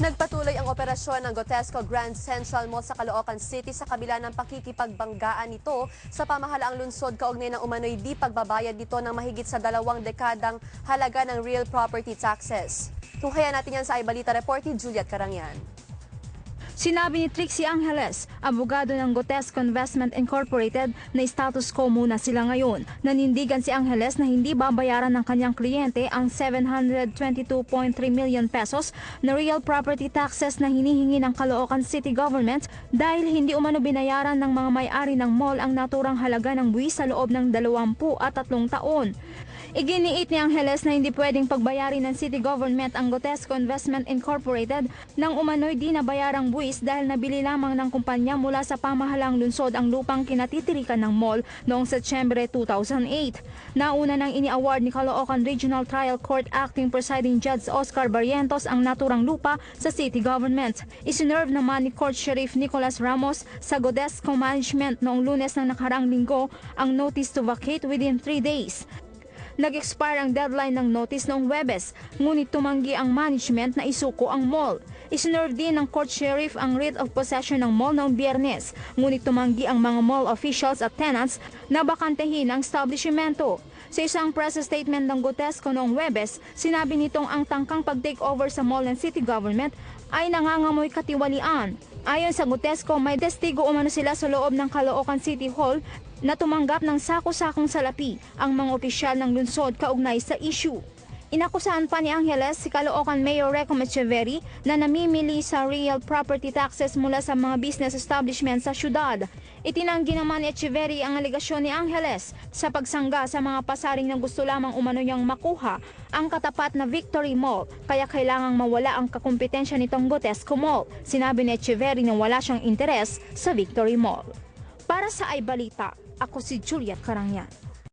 Nagpatuloy ang operasyon ng Gotesco Grand Central Mall sa Caloocan City sa kabila ng pakikipagbanggaan nito sa pamahalaang lungsod kaugnay ng umano'y di pagbabayad nito ng mahigit sa 2 dekadang halaga ng real property taxes. Tunghayan natin yan sa iBalita Report ni Juliet Carangyan. Sinabi ni Trixie Angeles, abogado ng Gotesco Investment Incorporated, na status quo muna sila ngayon. Nanindigan si Angeles na hindi babayaran ng kanyang kliyente ang 722.3 million pesos na real property taxes na hinihingi ng Caloocan City Government dahil hindi umano binayaran ng mga may-ari ng mall ang naturang halaga ng buwis sa loob ng 23 taon. Iginiit ni Angeles na hindi pwedeng pagbayarin ng City Government ang Gotesco Investment Incorporated nang umano'y di nabayarang buwis dahil nabili lamang ng kumpanya mula sa pamahalang lungsod ang lupang kinatitirikan ng mall noong Setyembre 2008. Nauna nang ini-award ni Caloocan Regional Trial Court Acting Presiding Judge Oscar Barrientos ang naturang lupa sa City Government. Isinerve naman ni Court Sheriff Nicolas Ramos sa Gotesco Management noong Lunes ng nakarang linggo ang notice to vacate within 3 days. Nag-expire ang deadline ng notice noong Huwebes, ngunit tumanggi ang management na isuko ang mall. Isinerve din ng court sheriff ang writ of possession ng mall noong Biyernes, ngunit tumanggi ang mga mall officials at tenants na bakantehin ang establishmento. Sa isang press statement ng Gotesco noong Huwebes, sinabi nitong ang tangkang pag-takeover sa mall ng city government ay nangangamoy katiwalian. Ayon sa Gotesco, may testigo umano sila sa loob ng Caloocan City Hall na tumanggap ng sako-sakong salapi ang mga opisyal ng lungsod kaugnay sa issue. Inakusahan pa ni Angeles si Caloocan Mayor Recom Echeverry na namimili sa real property taxes mula sa mga business establishment sa syudad. Itinanggi naman ni Echeverry ang alegasyon ni Angeles sa pagsangga sa mga pasaring na gusto lamang umano niyang makuha ang katapat na Victory Mall, kaya kailangang mawala ang kakumpetensya nitong Gotesco Mall. Sinabi ni Echeverry na wala siyang interes sa Victory Mall. Para sa iBalita, ako si Juliet Carangyan.